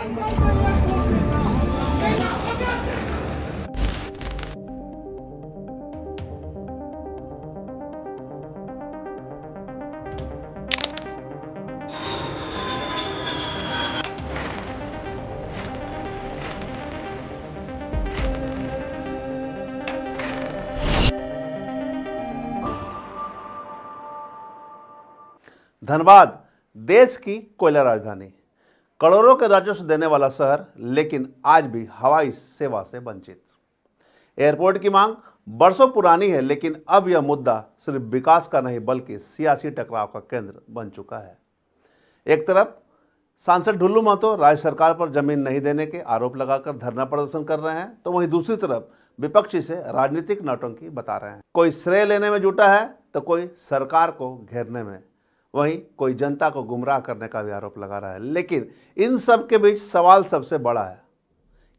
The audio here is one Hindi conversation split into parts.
धनबाद देश की कोयला राजधानी, करोड़ों के राजस्व देने वाला शहर, लेकिन आज भी हवाई सेवा से वंचित। एयरपोर्ट की मांग बरसों पुरानी है, लेकिन अब यह मुद्दा सिर्फ विकास का नहीं बल्कि सियासी टकराव का केंद्र बन चुका है। एक तरफ सांसद ढुल्लू महतो राज्य सरकार पर जमीन नहीं देने के आरोप लगाकर धरना प्रदर्शन कर रहे हैं, तो वहीं दूसरी तरफ विपक्षी से राजनीतिक नौटंकी बता रहे हैं। कोई श्रेय लेने में जुटा है तो कोई सरकार को घेरने में, वहीं कोई जनता को गुमराह करने का भी आरोप लगा रहा है। लेकिन इन सब के बीच सवाल सबसे बड़ा है,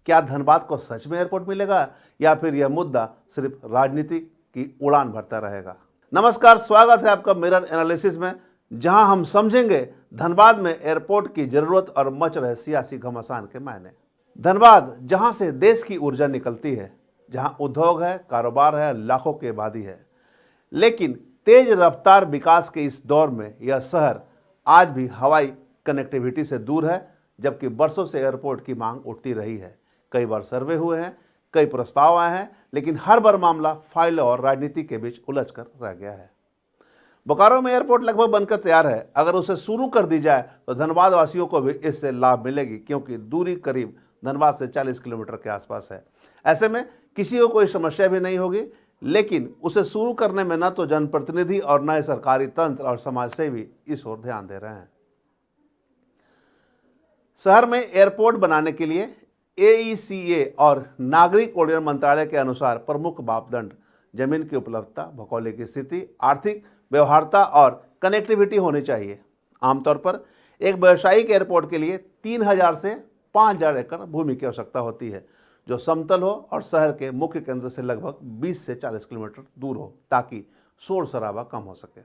क्या धनबाद को सच में एयरपोर्ट मिलेगा या फिर यह मुद्दा सिर्फ राजनीति की उड़ान भरता रहेगा। नमस्कार, स्वागत है आपका मिरर एनालिसिस में, जहां हम समझेंगे धनबाद में एयरपोर्ट की जरूरत और मच रहे सियासी घमासान के मायने। धनबाद जहां से देश की ऊर्जा निकलती है, जहां उद्योग है, कारोबार है, लाखों की आबादी है, लेकिन तेज रफ्तार विकास के इस दौर में यह शहर आज भी हवाई कनेक्टिविटी से दूर है, जबकि बरसों से एयरपोर्ट की मांग उठती रही है। कई बार सर्वे हुए हैं, कई प्रस्ताव आए हैं, लेकिन हर बार मामला फाइल और राजनीति के बीच उलझ कर रह गया है। बोकारो में एयरपोर्ट लगभग बनकर तैयार है। अगर उसे शुरू कर दी जाए तो धनबाद वासियों को भी इससे लाभ मिलेगी, क्योंकि दूरी करीब धनबाद से 40 किलोमीटर के आसपास है। ऐसे में किसी को कोई समस्या भी नहीं होगी, लेकिन उसे शुरू करने में न तो जनप्रतिनिधि और न सरकारी तंत्र और समाजसेवी इस ओर ध्यान दे रहे हैं। शहर में एयरपोर्ट बनाने के लिए AECA और नागरिक उड्डयन मंत्रालय के अनुसार प्रमुख मापदंड जमीन की उपलब्धता, भौगोलिक की स्थिति, आर्थिक व्यवहार्यता और कनेक्टिविटी होनी चाहिए। आमतौर पर एक व्यावसायिक एयरपोर्ट के लिए 3000 से 5000 एकड़ भूमि की आवश्यकता होती है, जो समतल हो और शहर के मुख्य केंद्र से लगभग 20 से 40 किलोमीटर दूर हो, ताकि शोर शराबा कम हो सके।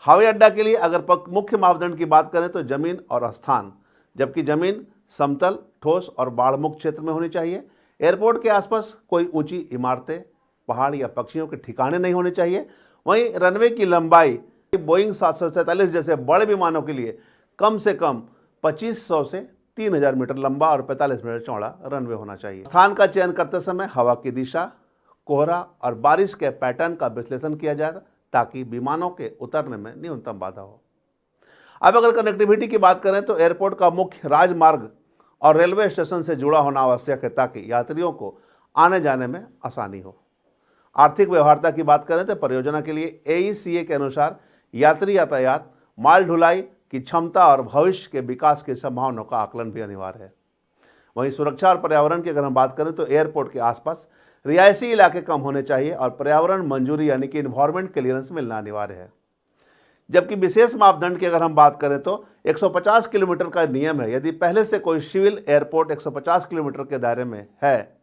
हवाई अड्डा के लिए अगर मुख्य मापदंड की बात करें तो जमीन और स्थान, जबकि जमीन समतल, ठोस और बाढ़ मुक्त क्षेत्र में होनी चाहिए। एयरपोर्ट के आसपास कोई ऊंची इमारतें, पहाड़ या पक्षियों के ठिकाने नहीं होने चाहिए। वहीं रनवे की लंबाई बोइंग 747 जैसे बड़े विमानों के लिए कम से कम 2500 से 3000 मीटर लंबा और 45 मीटर चौड़ा रनवे होना चाहिए। स्थान का चयन करते समय हवा की दिशा, कोहरा और बारिश के पैटर्न का विश्लेषण किया जाए, ताकि विमानों के उतरने में न्यूनतम बाधा हो। अब अगर कनेक्टिविटी की बात करें तो एयरपोर्ट का मुख्य राजमार्ग और रेलवे स्टेशन से जुड़ा होना आवश्यक है, ताकि यात्रियों को आने जाने में आसानी हो। आर्थिक व्यवहार्यता की बात करें तो परियोजना के लिए AECA के अनुसार यात्री यातायात, माल ढुलाई की क्षमता और भविष्य के विकास की संभावनाओं का आकलन भी अनिवार्य है। वहीं सुरक्षा और पर्यावरण की अगर हम बात करें तो एयरपोर्ट के आसपास रिहायशी इलाके कम होने चाहिए और पर्यावरण मंजूरी यानी कि इन्वायरमेंट क्लियरेंस मिलना अनिवार्य है। जबकि विशेष मापदंड की अगर हम बात करें तो 150 किलोमीटर का नियम है। यदि पहले से कोई सिविल एयरपोर्ट 150 किलोमीटर के दायरे में है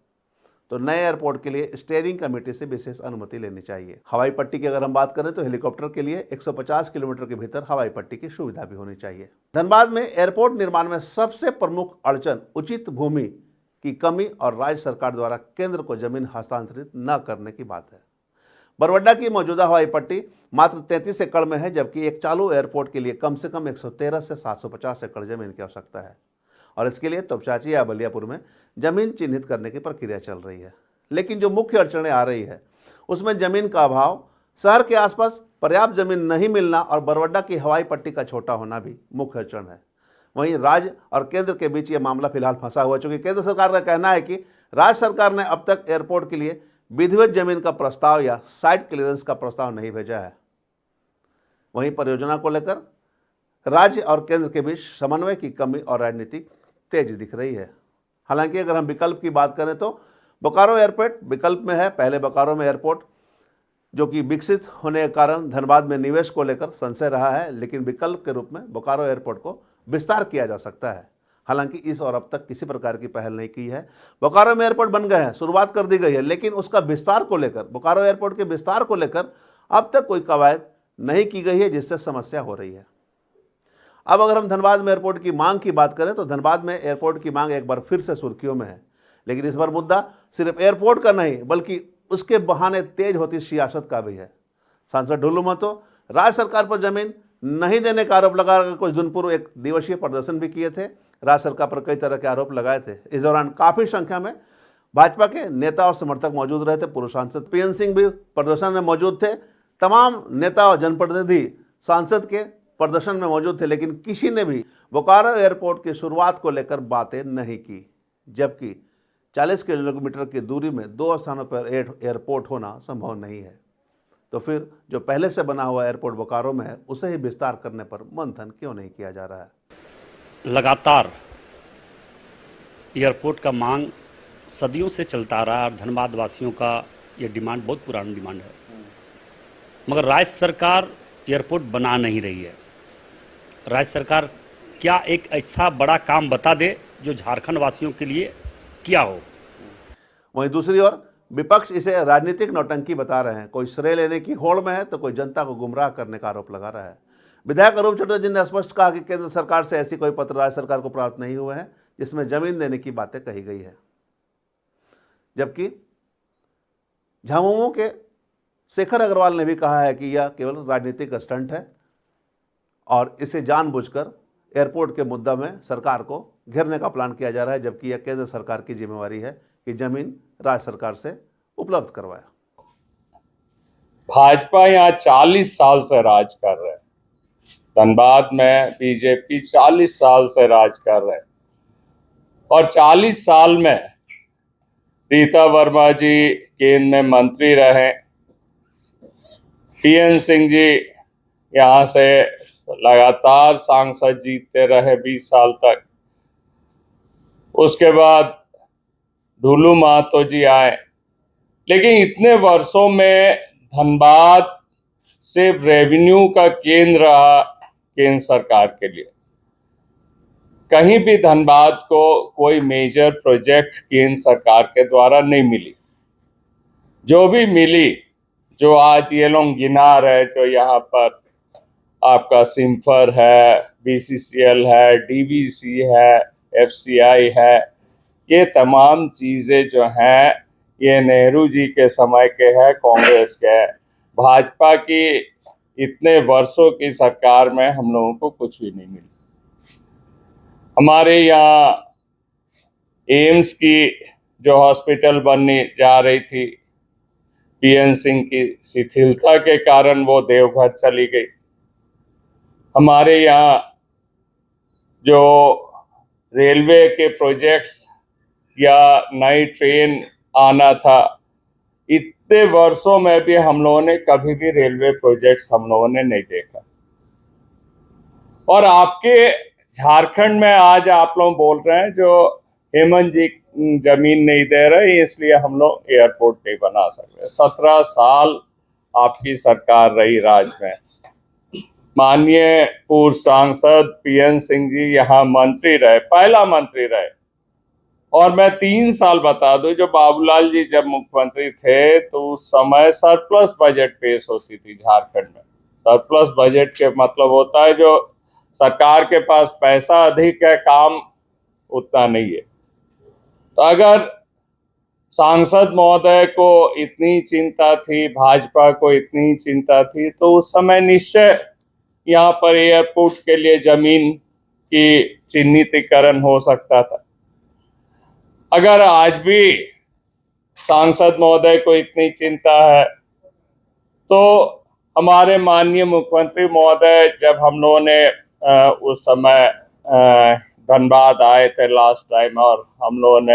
तो नए एयरपोर्ट के लिए स्टीयरिंग कमेटी से विशेष अनुमति लेनी चाहिए। हवाई पट्टी की अगर हम बात करें तो हेलीकॉप्टर के लिए 150 किलोमीटर के भीतर हवाई पट्टी की सुविधा भी होनी चाहिए। धनबाद में एयरपोर्ट निर्माण में सबसे प्रमुख अड़चन उचित भूमि की कमी और राज्य सरकार द्वारा केंद्र को जमीन हस्तांतरित न करने की बात है। बरवड्डा की मौजूदा हवाई पट्टी मात्र 33 एकड़ में है, जबकि एक चालू एयरपोर्ट के लिए कम से कम 113 से 750 एकड़ जमीन की आवश्यकता है, और इसके लिए तोपचाची या बलियापुर में जमीन चिन्हित करने की प्रक्रिया चल रही है। लेकिन जो मुख्य अड़चनें आ रही है उसमें जमीन का अभाव, शहर के आसपास पर्याप्त जमीन नहीं मिलना और बरवड्डा की हवाई पट्टी का छोटा होना भी मुख्य अड़चन है। वहीं राज्य और केंद्र के बीच यह मामला फिलहाल फंसा हुआ, चूंकि केंद्र सरकार का कहना है कि राज्य सरकार ने अब तक एयरपोर्ट के लिए विधिवत जमीन का प्रस्ताव या साइट क्लियरेंस का प्रस्ताव नहीं भेजा है। वहीं परियोजना को लेकर राज्य और केंद्र के बीच समन्वय की कमी और राजनीतिक तेज दिख रही है। हालांकि अगर हम विकल्प की बात करें तो बोकारो एयरपोर्ट विकल्प में है। पहले बोकारो में एयरपोर्ट जो कि विकसित होने के कारण धनबाद में निवेश को लेकर संशय रहा है, लेकिन विकल्प के रूप में बोकारो एयरपोर्ट को विस्तार किया जा सकता है। हालांकि इस और अब तक किसी प्रकार की पहल नहीं की है। बोकारो में एयरपोर्ट बन गए हैं, शुरुआत कर दी गई है, लेकिन उसका विस्तार को लेकर, बोकारो एयरपोर्ट के विस्तार को लेकर अब तक कोई कवायद नहीं की गई है, जिससे समस्या हो रही है। अब अगर हम धनबाद में एयरपोर्ट की मांग की बात करें तो धनबाद में एयरपोर्ट की मांग एक बार फिर से सुर्खियों में है, लेकिन इस बार मुद्दा सिर्फ एयरपोर्ट का नहीं बल्कि उसके बहाने तेज होती सियासत का भी है। सांसद ढुल्लू महतो राज्य सरकार पर जमीन नहीं देने का आरोप लगाकर कुछ दिन पूर्व एक दिवसीय प्रदर्शन भी किए थे। राज्य सरकार पर कई तरह के आरोप लगाए थे। इस दौरान काफी संख्या में भाजपा के नेता और समर्थक मौजूद रहे थे। पूर्व सांसद पीएन सिंह भी प्रदर्शन में मौजूद थे। तमाम नेता और जनप्रतिनिधि सांसद के प्रदर्शन में मौजूद थे, लेकिन किसी ने भी बोकारो एयरपोर्ट की शुरुआत को लेकर बातें नहीं की, जबकि 40 किलोमीटर की दूरी में 2 स्थानों पर एयरपोर्ट होना संभव नहीं है। तो फिर जो पहले से बना हुआ एयरपोर्ट बोकारो में है उसे ही विस्तार करने पर मंथन क्यों नहीं किया जा रहा है? लगातार एयरपोर्ट का मांग सदियों से चलता आ रहा है और धनबाद वासियों का ये डिमांड बहुत पुरानी डिमांड है, मगर राज्य सरकार एयरपोर्ट बना नहीं रही है। राज्य सरकार क्या एक ऐसा बड़ा काम बता दे जो झारखंड वासियों के लिए किया हो। वहीं दूसरी ओर विपक्ष इसे राजनीतिक नौटंकी बता रहे हैं। कोई श्रेय लेने की होड़ में है तो कोई जनता को गुमराह करने का आरोप लगा रहा है। विधायक अरूप चटर्जी ने स्पष्ट कहा कि केंद्र सरकार से ऐसी कोई पत्र राज्य सरकार को प्राप्त नहीं हुए हैं जिसमें जमीन देने की बातें कही गई है, जबकि झामुमो के शेखर अग्रवाल ने भी कहा है कि यह केवल राजनीतिक स्टंट है और इसे जानबूझकर एयरपोर्ट के मुद्दा में सरकार को घेरने का प्लान किया जा रहा है, जबकि यह केंद्र सरकार की जिम्मेवारी है कि जमीन राज्य सरकार से उपलब्ध करवाए। भाजपा यहाँ 40 साल से राज कर रहे हैं। धनबाद में बीजेपी 40 साल से राज कर रहे हैं और 40 साल में रीता वर्मा जी केंद्र में मंत्री रहे, पीएन सिंह जी यहाँ से लगातार सांसद जीतते रहे 20 साल तक। उसके बाद ढुल्लू महतो जी आए, लेकिन इतने वर्षों में धनबाद सिर्फ रेवेन्यू का केंद्र रहा केंद्र सरकार के लिए। कहीं भी धनबाद को कोई मेजर प्रोजेक्ट केंद्र सरकार के द्वारा नहीं मिली। जो भी मिली, जो आज ये लोग गिना रहे, जो यहाँ पर आपका सिम्फर है, बीसीसीएल है, डीवीसी है, एफसीआई है, ये तमाम चीज़ें जो हैं ये नेहरू जी के समय के हैं, कांग्रेस के हैं। भाजपा की इतने वर्षों की सरकार में हम लोगों को कुछ भी नहीं मिला। हमारे यहाँ एम्स की जो हॉस्पिटल बनने जा रही थी, पीएन सिंह की शिथिलता के कारण वो देवघर चली गई। हमारे यहाँ जो रेलवे के प्रोजेक्ट्स या नई ट्रेन आना था, इतने वर्षों में भी हम लोगों ने कभी भी रेलवे प्रोजेक्ट्स हम लोगों ने नहीं देखा। और आपके झारखंड में आज आप लोग बोल रहे हैं जो हेमंत जी जमीन नहीं दे रहे इसलिए हम लोग एयरपोर्ट नहीं बना सकते। 17 साल आपकी सरकार रही राज्य में। माननीय पूर्व सांसद पीएन सिंह जी यहाँ मंत्री रहे, पहला मंत्री रहे। और मैं 3 साल बता दूं, जो बाबूलाल जी जब मुख्यमंत्री थे तो उस समय सरप्लस बजट पेश होती थी झारखंड में। सरप्लस बजट के मतलब होता है जो सरकार के पास पैसा अधिक है, काम उतना नहीं है। तो अगर सांसद महोदय को इतनी चिंता थी, भाजपा को इतनी चिंता थी, तो उस समय निश्चय यहाँ पर एयरपोर्ट के लिए जमीन की चिन्हितीकरण हो सकता था। अगर आज भी सांसद महोदय को इतनी चिंता है तो हमारे माननीय मुख्यमंत्री महोदय जब हम लोगों ने उस समय धनबाद आए थे लास्ट टाइम और हम लोगों ने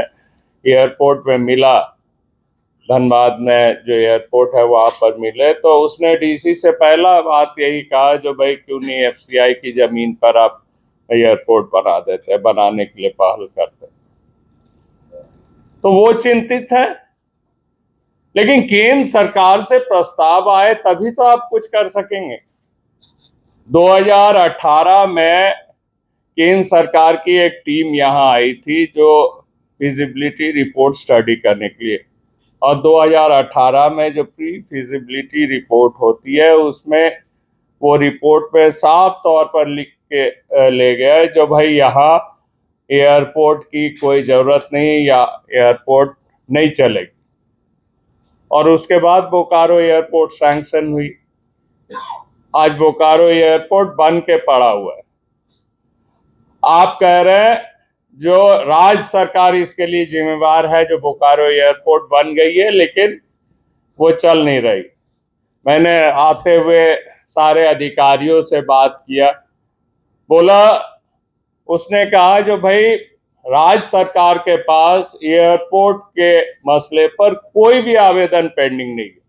एयरपोर्ट में मिला, धनबाद में जो एयरपोर्ट है वहाँ पर मिले, तो उसने डीसी से पहला बात यही कहा जो भाई क्यों नहीं एफसीआई की ज़मीन पर आप एयरपोर्ट बना देते, बनाने के लिए पहल करते। तो वो चिंतित है, लेकिन केंद्र सरकार से प्रस्ताव आए तभी तो आप कुछ कर सकेंगे। 2018 में केंद्र सरकार की एक टीम यहाँ आई थी जो फिजिबिलिटी रिपोर्ट स्टडी करने के लिए, और 2018 में जो प्री फिजिबिलिटी रिपोर्ट होती है उसमें वो रिपोर्ट पे साफ तौर पर लिख के ले गया जो भाई यहाँ एयरपोर्ट की कोई ज़रूरत नहीं या एयरपोर्ट नहीं चलेगी। और उसके बाद बोकारो एयरपोर्ट सैंक्शन हुई। आज बोकारो एयरपोर्ट बन के पड़ा हुआ है। आप कह रहे हैं जो राज्य सरकार इसके लिए जिम्मेवार है, जो बोकारो एयरपोर्ट बन गई है लेकिन वो चल नहीं रही। मैंने आते हुए सारे अधिकारियों से बात किया, बोला उसने कहा जो भाई राज्य सरकार के पास एयरपोर्ट के मसले पर कोई भी आवेदन पेंडिंग नहीं है।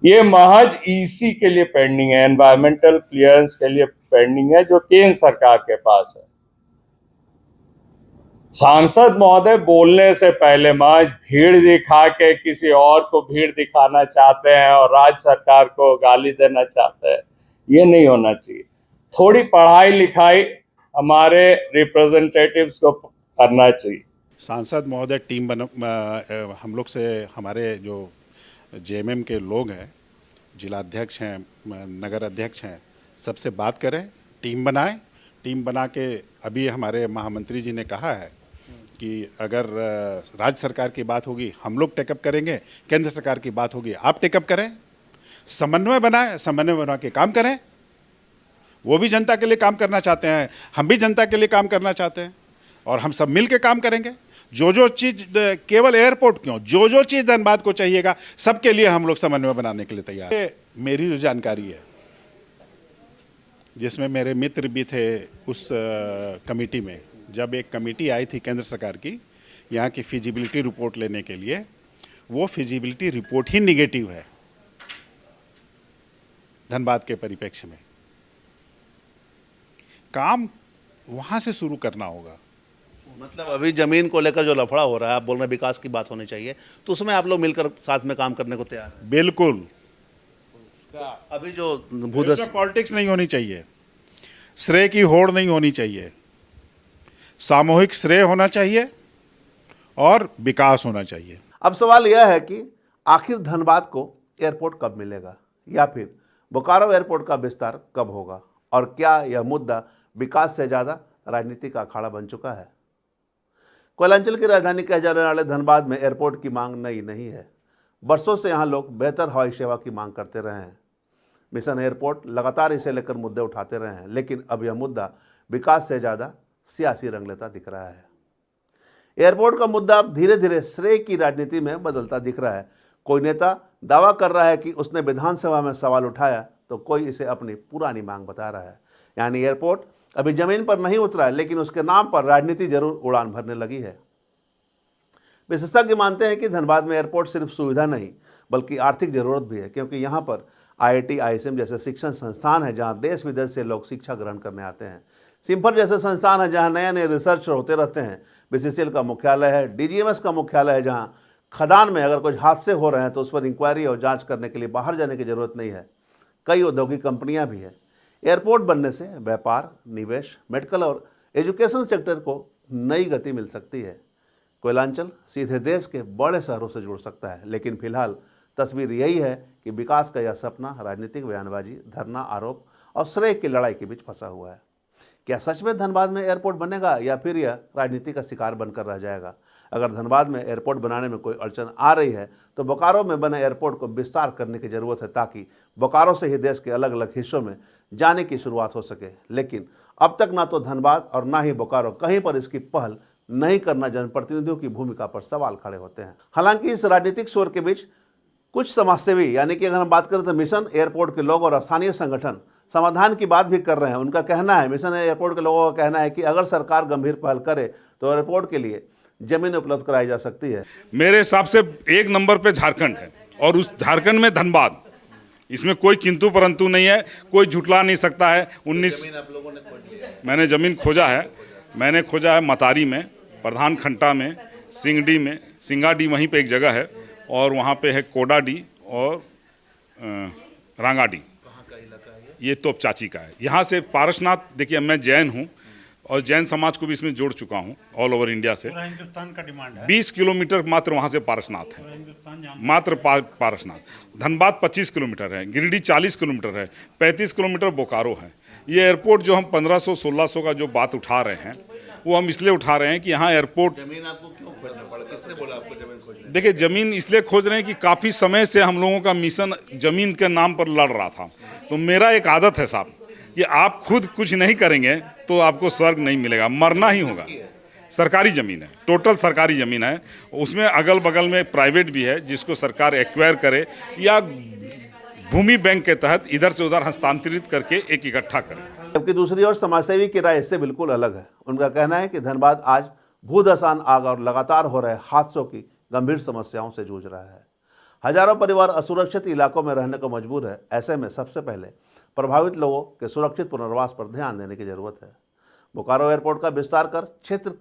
ये महज ईसी के लिए पेंडिंग है, एनवायरमेंटल क्लियरेंस के लिए पेंडिंग है, जो केंद्र सरकार के पास है। सांसद महोदय बोलने से पहले महज भीड़ दिखा के किसी और को भीड़ दिखाना चाहते हैं और राज्य सरकार को गाली देना चाहते हैं, ये नहीं होना चाहिए। थोड़ी पढ़ाई लिखाई हमारे रिप्रेजेंटेटिव्स को करना चाहिए। सांसद महोदय टीम हम लोग से, हमारे जो जेएमएम के लोग हैं, जिला अध्यक्ष हैं, नगर अध्यक्ष हैं, सबसे बात करें, टीम बनाएं। टीम बना के अभी हमारे महामंत्री जी ने कहा है कि अगर राज्य सरकार की बात होगी हम लोग टेकअप करेंगे, केंद्र सरकार की बात होगी आप टेकअप करें, समन्वय बनाएं, समन्वय बना के काम करें। वो भी जनता के लिए काम करना चाहते हैं, हम भी जनता के लिए काम करना चाहते हैं, और हम सब मिल के काम करेंगे। जो चीज़, केवल एयरपोर्ट क्यों, जो चीज़ धनबाद को चाहिएगा सबके लिए हम लोग समन्वय बनाने के लिए तैयार हैं। मेरी जो जानकारी है, जिसमें मेरे मित्र भी थे उस कमेटी में, जब एक कमेटी आई थी केंद्र सरकार की यहाँ की फिजिबिलिटी रिपोर्ट लेने के लिए, वो फिजिबिलिटी रिपोर्ट ही निगेटिव है धनबाद के परिप्रेक्ष्य में। काम वहाँ से शुरू करना होगा। मतलब अभी जमीन को लेकर जो लफड़ा हो रहा है, आप बोल रहे हैं विकास की बात होनी चाहिए, तो उसमें आप लोग मिलकर साथ में काम करने को तैयार हैं? बिल्कुल। अभी जो भूदस्ता पॉलिटिक्स नहीं होनी चाहिए, श्रेय की होड़ नहीं होनी चाहिए, सामूहिक श्रेय होना चाहिए और विकास होना चाहिए। अब सवाल यह है कि आखिर धनबाद को एयरपोर्ट कब मिलेगा, या फिर बोकारो एयरपोर्ट का विस्तार कब होगा, और क्या यह मुद्दा विकास से ज़्यादा राजनीति का अखाड़ा बन चुका है? कोयलांचल की राजधानी कहे जाने वाले धनबाद में एयरपोर्ट की मांग नई नहीं है। बरसों से यहाँ लोग बेहतर हवाई सेवा की मांग करते रहे हैं। मिशन एयरपोर्ट लगातार इसे लेकर मुद्दे उठाते रहे हैं, लेकिन अब यह मुद्दा विकास से ज़्यादा सियासी रंग लेता दिख रहा है। एयरपोर्ट का मुद्दा अब धीरे धीरे श्रेय की राजनीति में बदलता दिख रहा है। कोई नेता दावा कर रहा है कि उसने विधानसभा में सवाल उठाया, तो कोई इसे अपनी पुरानी मांग बता रहा है। यानी एयरपोर्ट अभी जमीन पर नहीं उतरा है, लेकिन उसके नाम पर राजनीति जरूर उड़ान भरने लगी है। विशेषज्ञ मानते हैं कि धनबाद में एयरपोर्ट सिर्फ सुविधा नहीं बल्कि आर्थिक जरूरत भी है, क्योंकि यहाँ पर IIT, ISM जैसे शिक्षण संस्थान है जहाँ देश विदेश से लोग शिक्षा ग्रहण करने आते हैं। सिम्फर जैसे संस्थान है जहाँ नए नए रिसर्च होते रहते हैं। BCCL का मुख्यालय है, DGMS का मुख्यालय है, जहाँ खदान में अगर कुछ हादसे हो रहे हैं तो उस पर इंक्वायरी और जांच करने के लिए बाहर जाने की जरूरत नहीं है। कई औद्योगिक कंपनियां भी हैं। एयरपोर्ट बनने से व्यापार, निवेश, मेडिकल और एजुकेशन सेक्टर को नई गति मिल सकती है। कोयलांचल सीधे देश के बड़े शहरों से जुड़ सकता है, लेकिन फिलहाल तस्वीर यही है कि विकास का यह सपना राजनीतिक बयानबाजी, धरना, आरोप और श्रेय की लड़ाई के बीच फंसा हुआ है। क्या सच में धनबाद में एयरपोर्ट बनेगा, या फिर यह राजनीति का शिकार बनकर रह जाएगा? अगर धनबाद में एयरपोर्ट बनाने में कोई अड़चन आ रही है तो बोकारो में बने एयरपोर्ट को विस्तार करने की ज़रूरत है, ताकि बोकारो से ही देश के अलग अलग हिस्सों में जाने की शुरुआत हो सके। लेकिन अब तक ना तो धनबाद और ना ही बोकारो कहीं पर इसकी पहल नहीं करना जनप्रतिनिधियों की भूमिका पर सवाल खड़े होते हैं। हालांकि इस राजनीतिक शोर के बीच कुछ समाजसेवी, यानी कि अगर हम बात करें तो मिशन एयरपोर्ट के लोग और स्थानीय संगठन समाधान की बात भी कर रहे हैं। उनका कहना है, मिशन एयरपोर्ट के लोगों का कहना है कि अगर सरकार गंभीर पहल करे तो एयरपोर्ट के लिए जमीन उपलब्ध कराई जा सकती है। मेरे हिसाब से एक नंबर पे झारखंड है, और उस झारखंड में धनबाद, इसमें कोई किंतु परंतु नहीं है, कोई झुटला नहीं सकता है। 19 मैंने ज़मीन खोजा है, मैंने खोजा है मतारी में, प्रधान खंटा में, सिंगडी में, सिंगाडी वहीं पे एक जगह है, और वहाँ पे है कोडाडी और रांगाडी। ये तोप चाची का है। यहाँ से पारसनाथ, देखिए मैं जैन हूँ, और जैन समाज को भी इसमें जोड़ चुका हूँ ऑल ओवर इंडिया से। पूरा हिंदुस्तान का डिमांड है। 20 किलोमीटर मात्र वहाँ से पारसनाथ है, हिंदुस्तान जहाँ मात्र पारसनाथ। धनबाद 25 किलोमीटर है, गिरिडीह 40 किलोमीटर है, 35 किलोमीटर बोकारो है। ये एयरपोर्ट जो हम 1500-1600 का जो बात उठा रहे हैं वो हम इसलिए उठा रहे हैं कि यहाँ एयरपोर्ट। जमीन आपको क्यों खोजना पड़ा, किसने बोला आपको जमीन खोजने? देखिए, ज़मीन इसलिए खोज रहे हैं कि काफ़ी समय से हम लोगों का मिशन ज़मीन के नाम पर लड़ रहा था। तो मेरा एक आदत है साहब कि आप खुद कुछ नहीं करेंगे तो आपको स्वर्ग नहीं मिलेगा, मरना ही होगा। सरकारी ज़मीन है, टोटल सरकारी ज़मीन है, उसमें अगल बगल में प्राइवेट भी है जिसको सरकार एक्वायर करे या भूमि बैंक के तहत इधर से उधर हस्तांतरित करके एक इकट्ठा करें। जबकि दूसरी ओर समाजसेवी की राय इससे बिल्कुल अलग है। उनका कहना है कि धनबाद आज भूधसान आग और लगातार हो रहे हादसों की गंभीर समस्याओं से जूझ रहा है। हजारों परिवार असुरक्षित इलाकों में रहने को मजबूर है। ऐसे में सबसे पहले प्रभावित लोगों के सुरक्षित पुनर्वास पर ध्यान देने की जरूरत है। बोकारो एयरपोर्ट का विस्तार कर क्षेत्र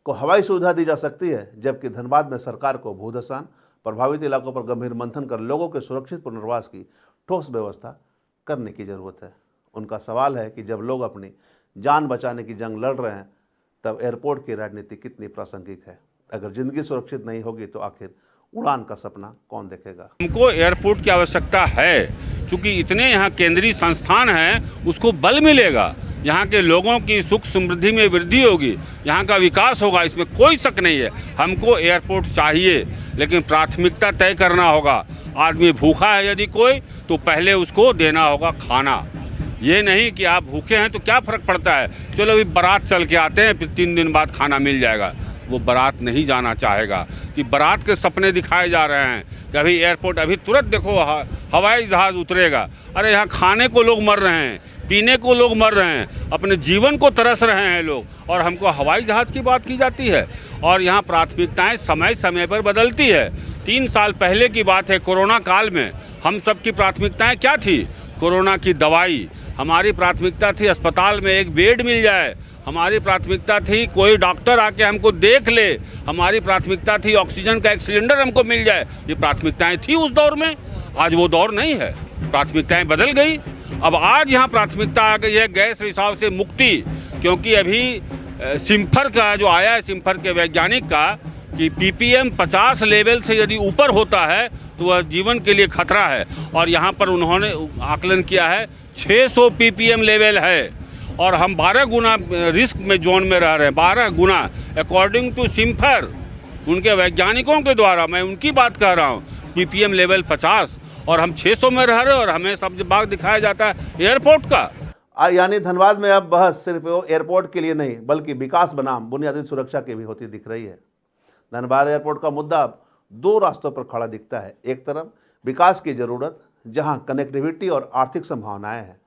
को हवाई सुविधा दी जा सकती है, जबकि धनबाद में सरकार को भूधसान प्रभावित इलाकों पर गंभीर मंथन कर लोगों के सुरक्षित पुनर्वास की ठोस व्यवस्था करने की जरूरत है। उनका सवाल है कि जब लोग अपनी जान बचाने की जंग लड़ रहे हैं तब एयरपोर्ट की राजनीति कितनी प्रासंगिक है। अगर जिंदगी सुरक्षित नहीं होगी तो आखिर उड़ान का सपना कौन देखेगा। हमको एयरपोर्ट की आवश्यकता है, क्योंकि इतने यहाँ केंद्रीय संस्थान हैं, उसको बल मिलेगा, यहाँ के लोगों की सुख समृद्धि में वृद्धि होगी, यहाँ का विकास होगा, इसमें कोई शक नहीं है। हमको एयरपोर्ट चाहिए, लेकिन प्राथमिकता तय करना होगा। आदमी भूखा है यदि कोई, तो पहले उसको देना होगा खाना। ये नहीं कि आप भूखे हैं तो क्या फ़र्क पड़ता है, चलो अभी बारात चल के आते हैं फिर 3 दिन बाद खाना मिल जाएगा। वो बारात नहीं जाना चाहेगा कि बारात के सपने दिखाए जा रहे हैं कि अभी एयरपोर्ट, अभी तुरंत देखो हवाई जहाज़ उतरेगा। अरे यहाँ खाने को लोग मर रहे हैं, पीने को लोग मर रहे हैं, अपने जीवन को तरस रहे हैं लोग, और हमको हवाई जहाज़ की बात की जाती है। और यहाँ प्राथमिकताएं समय समय पर बदलती है। 3 साल पहले की बात है, कोरोना काल में हम सब की प्राथमिकताएं क्या थी? कोरोना की दवाई, हमारी प्राथमिकता थी अस्पताल में एक बेड मिल जाए, हमारी प्राथमिकता थी कोई डॉक्टर आके हमको देख ले, हमारी प्राथमिकता थी ऑक्सीजन का एक सिलेंडर हमको मिल जाए। ये प्राथमिकताएं थी उस दौर में। आज वो दौर नहीं है, प्राथमिकताएं बदल गई। अब आज यहाँ प्राथमिकता आ गई है गैस रिसाव से मुक्ति, क्योंकि अभी सिम्फर का जो आया है, सिम्फर के वैज्ञानिक का, कि ppm 50 लेवल से यदि ऊपर होता है तो वह जीवन के लिए खतरा है। और यहाँ पर उन्होंने आकलन किया है 600 ppm लेवल है, और हम 12 गुना रिस्क में जोन में रह रहे हैं, 12 गुना अकॉर्डिंग टू सिम्फर, उनके वैज्ञानिकों के द्वारा। मैं उनकी बात कर रहा हूँ। ppm लेवल 50 और हम 600 में रह रहे हैं, और हमें सब बाग दिखाया जाता है एयरपोर्ट का। यानी धनबाद में अब बहस सिर्फ एयरपोर्ट के लिए नहीं बल्कि विकास बनाम बुनियादी सुरक्षा की भी होती दिख रही है। धनबाद एयरपोर्ट का मुद्दा अब 2 रास्तों पर खड़ा दिखता है। एक तरफ विकास की ज़रूरत, जहां कनेक्टिविटी और आर्थिक संभावनाएं हैं,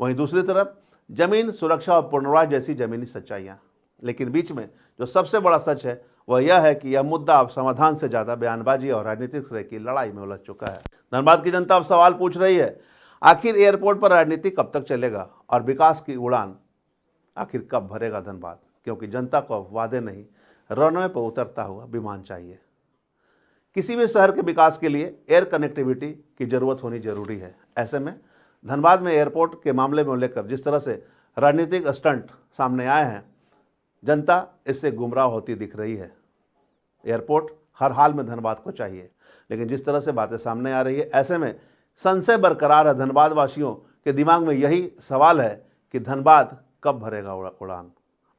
वहीं दूसरी तरफ जमीन सुरक्षा और पुनर्वास जैसी ज़मीनी सच्चाइयां। लेकिन बीच में जो सबसे बड़ा सच है वह यह है कि यह मुद्दा अब समाधान से ज़्यादा बयानबाजी और राजनीतिक श्रेय की लड़ाई में उलझ चुका है। धनबाद की जनता अब सवाल पूछ रही है, आखिर एयरपोर्ट पर राजनीति कब तक चलेगा और विकास की उड़ान आखिर कब भरेगा धनबाद? क्योंकि जनता को अब वादे नहीं, रनवे पर उतरता हुआ विमान चाहिए। किसी भी शहर के विकास के लिए एयर कनेक्टिविटी की ज़रूरत होनी जरूरी है। ऐसे में धनबाद में एयरपोर्ट के मामले में लेकर जिस तरह से राजनीतिक स्टंट सामने आए हैं, जनता इससे गुमराह होती दिख रही है। एयरपोर्ट हर हाल में धनबाद को चाहिए, लेकिन जिस तरह से बातें सामने आ रही है, ऐसे में संशय बरकरार है। धनबाद वासियों के दिमाग में यही सवाल है कि धनबाद कब भरेगा उड़ान,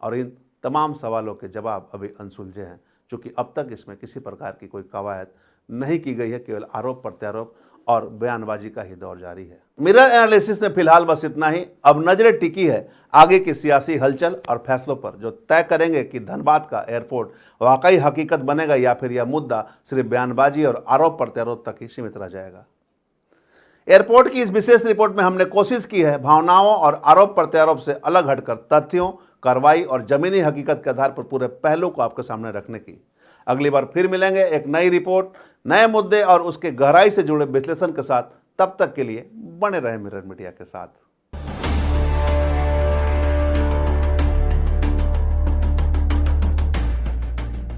और इन तमाम सवालों के जवाब अभी अनसुलझे हैं, क्योंकि अब तक इसमें किसी प्रकार की कोई कवायद नहीं की गई है। केवल आरोप प्रत्यारोप और बयानबाजी का ही दौर जारी है। मिरर एनालिसिस ने फिलहाल बस इतना ही। अब नजरें टिकी है आगे की सियासी हलचल और फैसलों पर, जो तय करेंगे कि धनबाद का एयरपोर्ट वाकई हकीकत बनेगा या फिर यह मुद्दा सिर्फ बयानबाजी और आरोप प्रत्यारोप तक ही सीमित रह जाएगा। एयरपोर्ट की इस विशेष रिपोर्ट में हमने कोशिश की है भावनाओं और आरोप प्रत्यारोप से अलग हटकर तथ्यों, कार्रवाई और जमीनी हकीकत के आधार पर पूरे पहलू को आपके सामने रखने की। अगली बार फिर मिलेंगे एक नई रिपोर्ट, नए मुद्दे और उसके गहराई से जुड़े विश्लेषण के साथ। तब तक के लिए बने रहे मिरर मीडिया के साथ।